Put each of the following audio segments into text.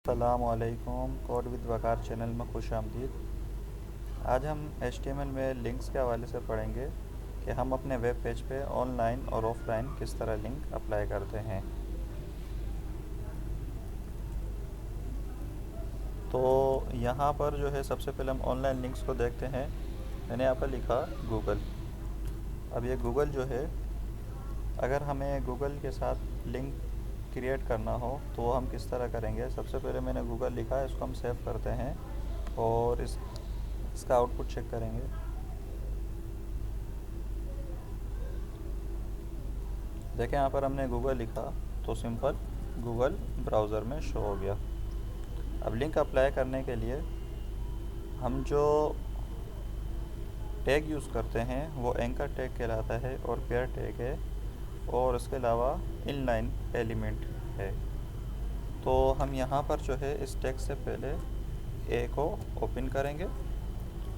अस्सलामुअलैकुम। Code with Waqar channel में खुश आमदीद। आज हम HTML में लिंक्स के हवाले से पढ़ेंगे कि हम अपने वेब पेज पे ऑनलाइन और ऑफलाइन किस तरह लिंक अप्लाई करते हैं। तो यहाँ पर जो है सबसे पहले हम ऑनलाइन लिंक्स को देखते हैं। मैंने यहाँ पर लिखा गूगल। अब ये गूगल जो है, अगर हमें गूगल के साथ लिंक क्रिएट करना हो तो वो हम किस तरह करेंगे। सबसे पहले मैंने गूगल लिखा है, इसको हम सेव करते हैं और इसका आउटपुट चेक करेंगे। देखें यहाँ पर हमने गूगल लिखा तो सिंपल गूगल ब्राउज़र में शो हो गया। अब लिंक अप्लाई करने के लिए हम जो टैग यूज़ करते हैं वो एंकर टैग कहलाता है और पेयर टैग है, और इसके अलावा इनलाइन एलिमेंट है। तो हम यहाँ पर जो है इस टैग से पहले ए को ओपन करेंगे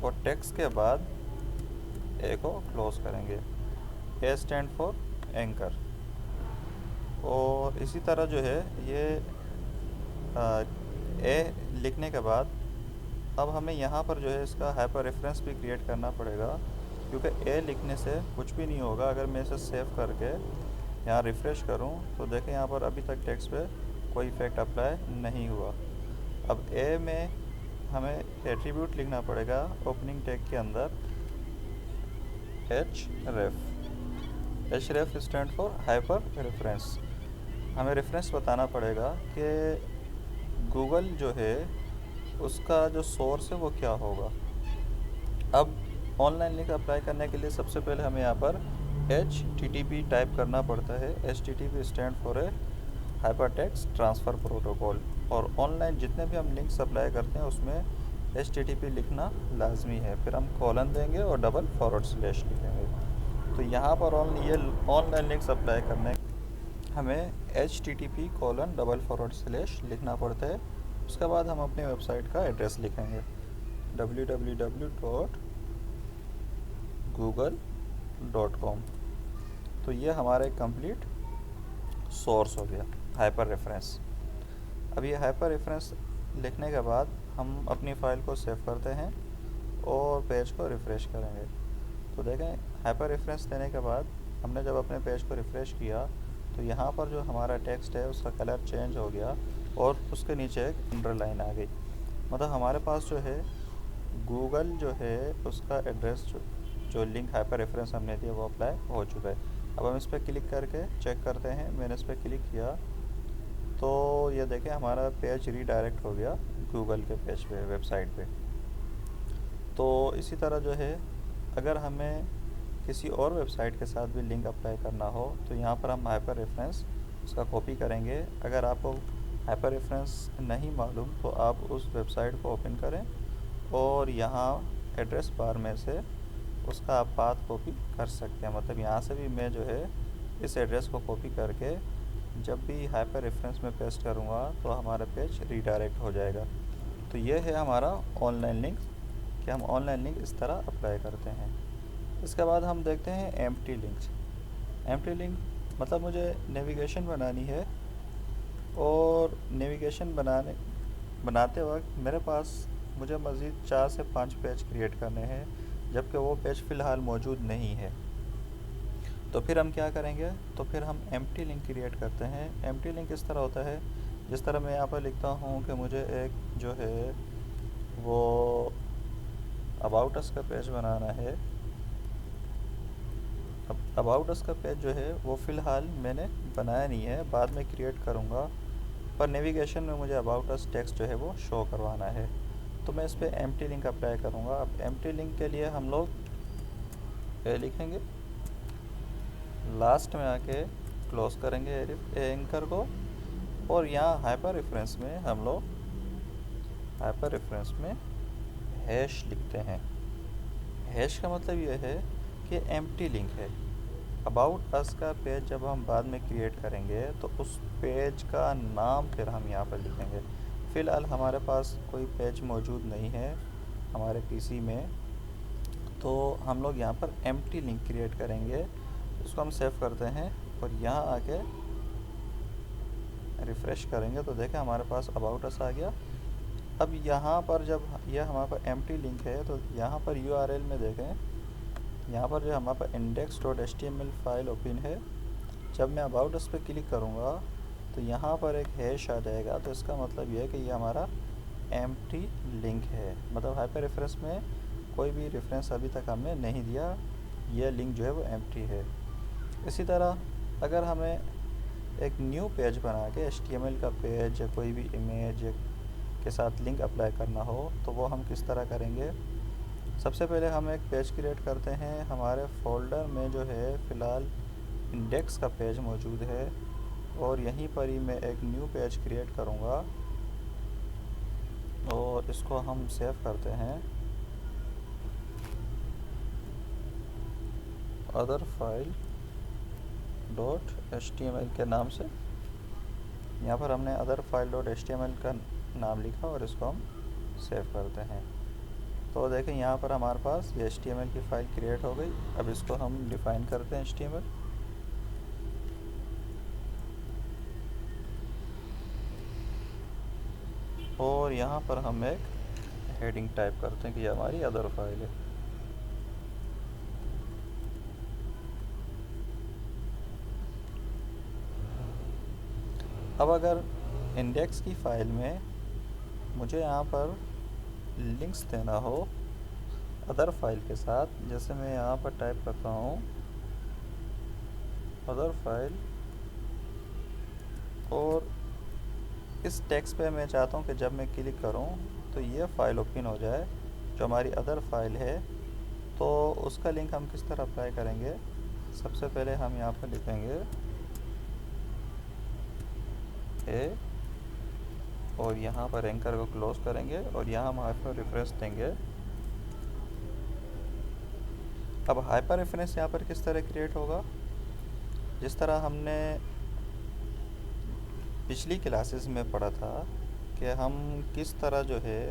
और टैग्स के बाद ए को क्लोज़ करेंगे। ए स्टैंड फॉर एंकर। और इसी तरह जो है ये ए लिखने के बाद अब हमें यहाँ पर जो है इसका हाइपर रेफरेंस भी क्रिएट करना पड़ेगा, क्योंकि ए लिखने से कुछ भी नहीं होगा। अगर मैं इसे सेव करके यहाँ रिफ़्रेश करूँ तो देखें यहाँ पर अभी तक टेक्स्ट पे कोई इफ़ेक्ट अप्लाई नहीं हुआ। अब ए में हमें एट्रीब्यूट लिखना पड़ेगा ओपनिंग टैग के अंदर H ref stand for hyper reference. हमें रेफरेंस बताना पड़ेगा कि गूगल जो है उसका जो सोर्स है वो क्या होगा। अब ऑनलाइन लिंक अप्लाई करने के लिए सबसे पहले हमें यहाँ पर HTTP टाइप करना पड़ता है। HTTP stand for hypertext transfer protocol. और ऑनलाइन जितने भी हम लिंक्स अप्लाई करते हैं उसमें HTTP लिखना लाजमी है। फिर हम कॉलन देंगे और // लिखेंगे। तो यहाँ पर ऑनलाइन लिंक्स अप्लाई करने हमें HTTP:// लिखना पड़ता है। उसके बाद हम अपने वेबसाइट का एड्रेस लिखेंगे www.google.com। तो ये हमारा एक कंप्लीट सोर्स हो गया, हाइपर रेफरेंस। अब ये हाइपर रेफरेंस लिखने के बाद हम अपनी फ़ाइल को सेव करते हैं और पेज को रिफ़्रेश करेंगे। तो देखें हाइपर रेफरेंस देने के बाद हमने जब अपने पेज को रिफ़्रेश किया तो यहाँ पर जो हमारा टेक्स्ट है उसका कलर चेंज हो गया और उसके नीचे एक अंडरलाइन आ गई। मतलब हमारे पास जो है गूगल जो है उसका एड्रेस जो लिंक हाइपर रेफरेंस हमने दिया वो अप्लाई हो चुका है। अब हम इस पर क्लिक करके चेक करते हैं। मैंने इस पर क्लिक किया तो ये देखें हमारा पेज रीडायरेक्ट हो गया गूगल के पेज पे, वेबसाइट पे। तो इसी तरह जो है अगर हमें किसी और वेबसाइट के साथ भी लिंक अप्लाई करना हो तो यहाँ पर हम हाइपर रेफरेंस उसका कॉपी करेंगे। अगर आपको हाइपर रेफरेंस नहीं मालूम तो आप उस वेबसाइट को ओपन करें और यहाँ एड्रेस बार में से उसका आप पाथ कॉपी कर सकते हैं। मतलब यहाँ से भी मैं जो है इस एड्रेस को कॉपी करके जब भी हाइपर रेफरेंस में पेस्ट करूँगा तो हमारा पेज रीडायरेक्ट हो जाएगा। तो ये है हमारा ऑनलाइन लिंक कि हम ऑनलाइन लिंक इस तरह अप्लाई करते हैं। इसके बाद हम देखते हैं एम्प्टी लिंक्स। एम्प्टी लिंक मतलब मुझे नेविगेशन बनानी है और नेविगेशन बनाते वक्त मेरे पास मुझे मज़ीद 4 से 5 पेज क्रिएट करने हैं, जबकि वो पेज फ़िलहाल मौजूद नहीं है। तो फिर हम क्या करेंगे, तो फिर हम एम्प्टी लिंक क्रिएट करते हैं। एम्प्टी लिंक इस तरह होता है जिस तरह मैं यहाँ पर लिखता हूँ कि मुझे एक जो है वो अबाउट अस का पेज बनाना है। अब अबाउट अस का पेज जो है वो फ़िलहाल मैंने बनाया नहीं है, बाद में क्रिएट करूँगा। पर नेविगेशन में मुझे अबाउट अस टेक्स्ट जो है वो शो करवाना है, तो मैं इस पर एम्प्टी लिंक अप्लाई करूँगा। अब एम्प्टी लिंक के लिए हम लोग लिखेंगे, लास्ट में आके क्लोज़ करेंगे एंकर को, और यहाँ हाइपर रेफरेंस में हम लोग हाइपर रेफरेंस में हैश लिखते हैं। हैश का मतलब ये है कि एम्प्टी लिंक है। अबाउट अस का पेज जब हम बाद में क्रिएट करेंगे तो उस पेज का नाम फिर हम यहाँ पर लिखेंगे। फ़िलहाल हमारे पास कोई पेज मौजूद नहीं है हमारे पीसी में, तो हम लोग यहाँ पर एम्प्टी लिंक क्रिएट करेंगे। उसको हम सेव करते हैं और यहाँ आके रिफ़्रेश करेंगे तो देखें हमारे पास अबाउट अस आ गया। अब यहाँ पर जब यह हमारे पास एम्प्टी लिंक है तो यहाँ पर यूआरएल में देखें, यहाँ पर जो हमारे पास index.html फाइल ओपन है। जब मैं अबाउट अस पे क्लिक करूँगा तो यहाँ पर एक हैश आ जाएगा, तो इसका मतलब ये है कि ये हमारा एम्प्टी लिंक है, मतलब हाइपर रेफरेंस में कोई भी रेफरेंस अभी तक हमने नहीं दिया, यह लिंक जो है वो एम्प्टी है। इसी तरह अगर हमें एक न्यू पेज बना के HTML का पेज या कोई भी इमेज के साथ लिंक अप्लाई करना हो तो वो हम किस तरह करेंगे। सबसे पहले हम एक पेज क्रिएट करते हैं। हमारे फोल्डर में जो है फ़िलहाल इंडेक्स का पेज मौजूद है और यहीं पर ही मैं एक न्यू पेज क्रिएट करूँगा और इसको हम सेव करते हैं अदर फाइल डॉट HTML के नाम से। यहाँ पर हमने अदर फाइल डॉट HTML का नाम लिखा और इसको हम सेव करते हैं। तो देखें यहाँ पर हमारे पास ये HTML की फ़ाइल क्रिएट हो गई। अब इसको हम डिफ़ाइन करते हैं HTML। और यहाँ पर हम एक हेडिंग टाइप करते हैं कि ये हमारी अदर फाइल है। अब अगर इंडेक्स की फ़ाइल में मुझे यहाँ पर लिंक्स देना हो अदर फाइल के साथ, जैसे मैं यहाँ पर टाइप करता हूँ अदर फाइल, और इस टेक्स्ट पे मैं चाहता हूँ कि जब मैं क्लिक करूँ तो ये फ़ाइल ओपन हो जाए जो हमारी अदर फाइल है। तो उसका लिंक हम किस तरह अप्लाई करेंगे। सबसे पहले हम यहाँ पर लिखेंगे ए और यहाँ पर एंकर को क्लोज करेंगे और यहाँ हम हाइपर रेफरेंस देंगे। अब हाइपर रेफरेंस यहाँ पर किस तरह क्रिएट होगा, जिस तरह हमने पिछली क्लासेस में पढ़ा था कि हम किस तरह जो है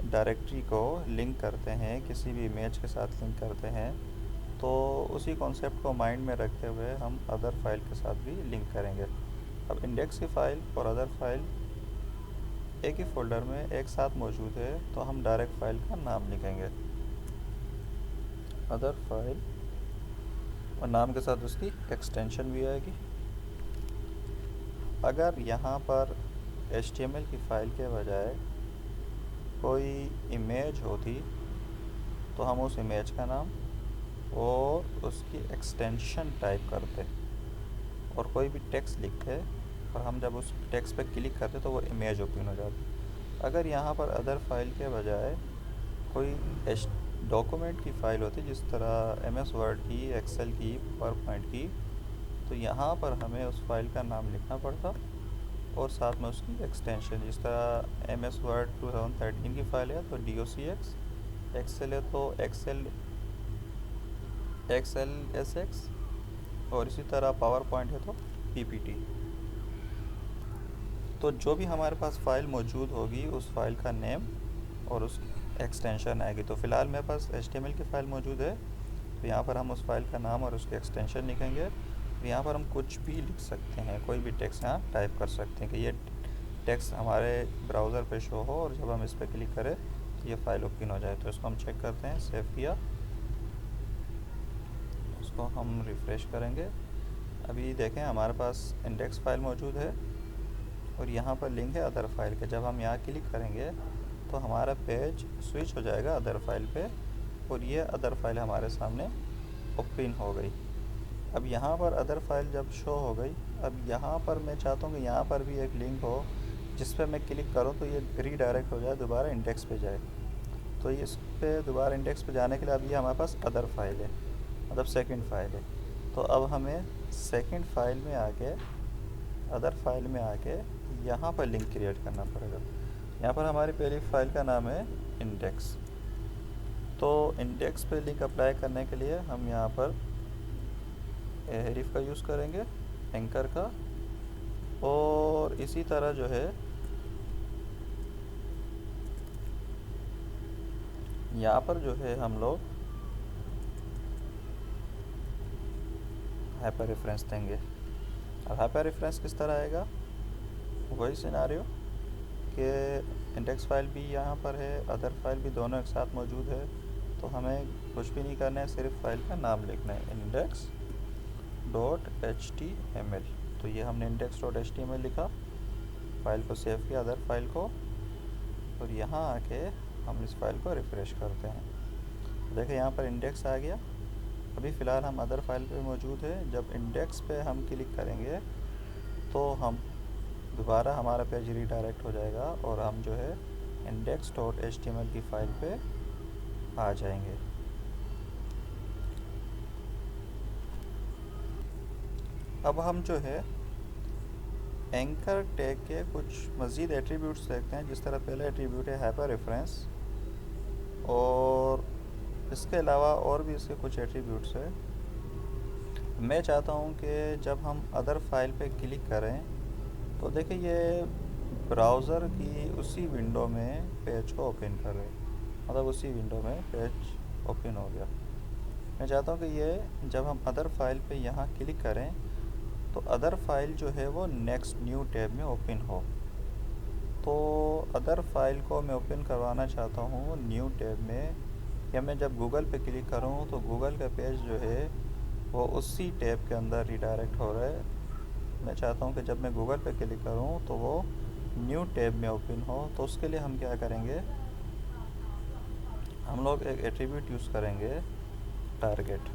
डायरेक्टरी को लिंक करते हैं, किसी भी इमेज के साथ लिंक करते हैं। तो उसी कॉन्सेप्ट को माइंड में रखते हुए हम अदर फाइल के साथ भी लिंक करेंगे। अब इंडेक्स की फ़ाइल और अदर फाइल एक ही फोल्डर में एक साथ मौजूद है, तो हम डायरेक्ट फाइल का नाम लिखेंगे अदर फाइल और नाम के साथ उसकी एक्सटेंशन भी आएगी। अगर यहाँ पर HTML की फ़ाइल के बजाय कोई इमेज होती तो हम उस इमेज का नाम और उसकी एक्सटेंशन टाइप करते और कोई भी टेक्स्ट लिखते, और हम जब उस टेक्स्ट पर क्लिक करते तो वो इमेज ओपन हो जाती। अगर यहाँ पर अदर फाइल के बजाय कोई डॉक्यूमेंट की फ़ाइल होती जिस तरह MS वर्ड की, एक्सेल की, पावरपॉइंट की, तो यहाँ पर हमें उस फाइल का नाम लिखना पड़ता और साथ में उसकी एक्सटेंशन। जिस तरह MS वर्ड 2013 की फ़ाइल है तो docx, एक्सेल है तो XLSX, और इसी तरह पावरपॉइंट है तो PPT। तो जो भी हमारे पास फ़ाइल मौजूद होगी उस फाइल का नेम और उस एक्सटेंशन आएगी। तो फ़िलहाल मेरे पास HTML की फ़ाइल मौजूद है, तो यहाँ पर हम उस फाइल का नाम और उसकी एक्सटेंशन लिखेंगे। तो यहाँ पर हम कुछ भी लिख सकते हैं, कोई भी टेक्स्ट यहाँ टाइप कर सकते हैं कि ये टेक्स्ट हमारे ब्राउज़र पे शो हो और जब हम इस पर क्लिक करें तो ये फ़ाइल ओपन हो जाए। तो इसको हम चेक करते हैं, सेव किया, उसको हम रिफ़्रेश करेंगे। अभी देखें हमारे पास इंडेक्स फ़ाइल मौजूद है और यहाँ पर लिंक है अदर फाइल के। जब हम यहाँ क्लिक करेंगे तो हमारा पेज स्विच हो जाएगा अदर फाइल पे और ये अदर फाइल हमारे सामने ओपन हो गई। अब यहाँ पर अदर फाइल जब शो हो गई, अब यहाँ पर मैं चाहता हूँ कि यहाँ पर भी एक लिंक हो जिस पे मैं क्लिक करूँ तो ये रीडायरेक्ट हो जाए, दोबारा इंडेक्स पे जाए। तो इस पे दोबारा इंडेक्स पे जाने के लिए अब ये हमारे पास अदर फाइल है, मतलब सेकंड फाइल है। तो अब हमें सेकंड फाइल में आके, अदर फाइल में आके यहाँ पर लिंक क्रिएट करना पड़ेगा। यहाँ पर हमारी पहली फ़ाइल का नाम है इंडेक्स। तो इंडेक्स पे लिंक अप्लाई करने के लिए हम यहाँ पर href का यूज़ करेंगे, एंकर का, और इसी तरह जो है यहाँ पर जो है हम लोग हाइपर रेफरेंस देंगे। अब हाइपर रेफरेंस किस तरह आएगा, वही सिनारियो कि इंडेक्स फाइल भी यहाँ पर है, अदर फाइल भी, दोनों एक साथ मौजूद है। तो हमें कुछ भी नहीं करना है, सिर्फ फाइल का नाम लिखना है, index dot H T M L. तो ये हमने index dot H T M L लिखा, फाइल को सेव किया, अदर फाइल को, और यहाँ आके हम इस फाइल को रिफ़्रेश करते हैं। देखिए यहाँ पर इंडेक्स आ गया। अभी फ़िलहाल हम अदर फाइल पे मौजूद है। जब इंडेक्स पे हम क्लिक करेंगे तो हम दोबारा हमारा पेज रीडायरेक्ट हो जाएगा और हम जो है index dot H T M L की फ़ाइल पे आ जाएंगे। अब हम जो है एंकर टैग के कुछ मज़ीद एट्रीब्यूट्स देखते हैं। जिस तरह पहला एट्रीब्यूट है हाइपर रेफरेंस, और इसके अलावा और भी इसके कुछ एट्रीब्यूट्स है। मैं चाहता हूँ कि जब हम अदर फाइल पे क्लिक करें तो देखिए ये ब्राउज़र की उसी विंडो में पेज को ओपन कर रहे, मतलब उसी विंडो में पेज ओपन हो गया। मैं चाहता हूँ कि ये जब हम अदर फाइल पे यहाँ क्लिक करें तो अदर फाइल जो है वो नेक्स्ट न्यू टैब में ओपन हो। तो अदर फाइल को मैं ओपन करवाना चाहता हूँ न्यू टैब में, या मैं जब गूगल पे क्लिक करूँ तो गूगल का पेज जो है वो उसी टैब के अंदर रिडायरेक्ट हो रहा है। मैं चाहता हूँ कि जब मैं गूगल पे क्लिक करूँ तो वो न्यू टैब में ओपन हो। तो उसके लिए हम क्या करेंगे, हम लोग एक एट्रीब्यूट यूज़ करेंगे टारगेट,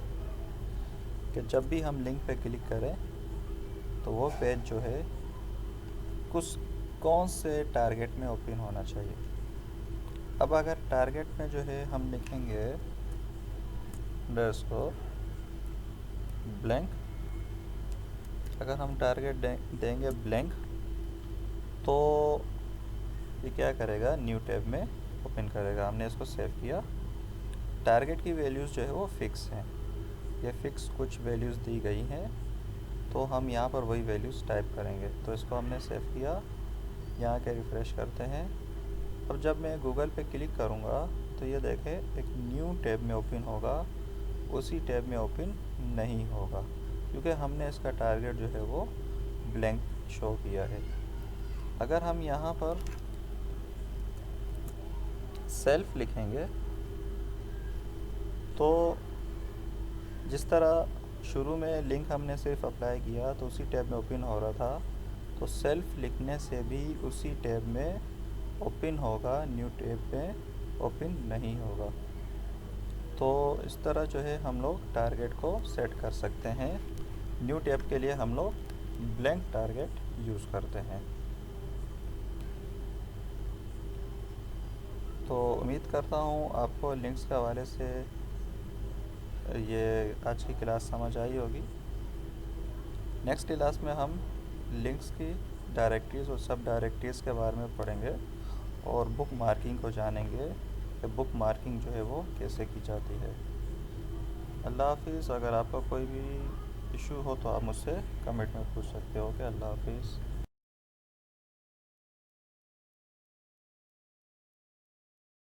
कि जब भी हम लिंक पे क्लिक करें तो वो पेज जो है कुछ कौन से टारगेट में ओपन होना चाहिए। अब अगर टारगेट में जो है हम लिखेंगे अंडरस्कोर ब्लैंक, अगर हम टारगेट देंगे ब्लैंक तो ये क्या करेगा, न्यू टैब में ओपन करेगा। हमने इसको सेव किया। टारगेट की वैल्यूज़ जो है वो फ़िक्स हैं, ये फ़िक्स कुछ वैल्यूज़ दी गई हैं, तो हम यहाँ पर वही वैल्यूज़ टाइप करेंगे। तो इसको हमने सेव किया, यहाँ के रिफ़्रेश करते हैं। अब जब मैं गूगल पे क्लिक करूँगा तो ये देखें एक न्यू टैब में ओपन होगा, उसी टैब में ओपन नहीं होगा क्योंकि हमने इसका टारगेट जो है वो ब्लैंक शो किया है। अगर हम यहाँ पर सेल्फ लिखेंगे तो जिस तरह शुरू में लिंक हमने सिर्फ अप्लाई किया तो उसी टैब में ओपन हो रहा था, तो सेल्फ लिखने से भी उसी टैब में ओपन होगा, न्यू टैब में ओपन नहीं होगा। तो इस तरह जो है हम लोग टारगेट को सेट कर सकते हैं। न्यू टैब के लिए हम लोग ब्लैंक टारगेट यूज़ करते हैं। तो उम्मीद करता हूँ आपको लिंक्स के हवाले से ये आज की क्लास समझ आई होगी। नेक्स्ट क्लास में हम लिंक्स की डायरेक्टरीज़ और सब डायरेक्टरीज़ के बारे में पढ़ेंगे और बुक मार्किंग को जानेंगे कि बुक मार्किंग जो है वो कैसे की जाती है। अल्लाह हाफिज़। अगर आपका कोई भी इशू हो तो आप मुझसे कमेंट में पूछ सकते हो कि अल्लाह हाफिज़।